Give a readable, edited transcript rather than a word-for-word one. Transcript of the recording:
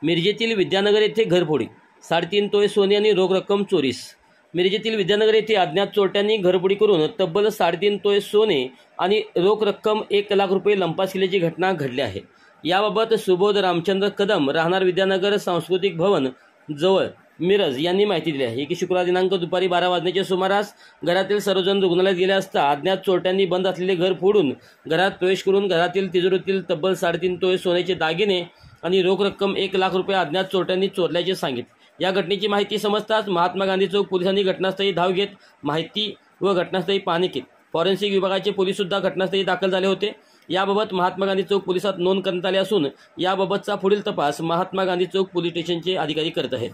मिरजेतील विद्यानगर येथे घरफोडी, 3.5 तोळे सोने आणि रोख रक्कम चोरीस। मिरजेतील विद्यानगर येथे अज्ञात चोरट्यांनी घरफोडी करून तब्बल 3.5 तोळे सोने आणि रोख रक्कम 1 लाख रुपये लंपास केल्याची घटना घडली आहे। याबाबत सुबोध रामचंद्र कदम राहणार विद्यानगर सांस्कृतिक भवन जवळ मिरज यांनी माहिती दिली आहे की शुक्रवार दिनांक दुपारी 12 वाजण्याच्या सुमारास घरातील सर्वजण रुग्णालयात गेले असता अज्ञात चोरट्यांनी बंद असलेले घर फोडून घरात प्रवेश करून घरातील तिजोरीतील तब्बल 3.5 तोळे सोन्याचे दागिने आणि रोख रक्कम 1 लाख रुपये अज्ञात चोरट्यांनी चोरल्याचे सांगितले। या घटनेची माहिती समजताच महात्मा गांधी चौक पोलिसांनी घटनास्थळी धाव घेत माहिती व घटनास्थळी पाहणी केली। फॉरेन्सिक विभागाचे पोलीस सुद्धा घटनास्थळी दाखल झाले होते। याबाबत महात्मा गांधी चौक पोलिसात नोंद करण्यात आली असून याबाबतचा पुढील तपास महात्मा गांधी चौक पोलीस स्टेशनचे अधिकारी करत आहेत।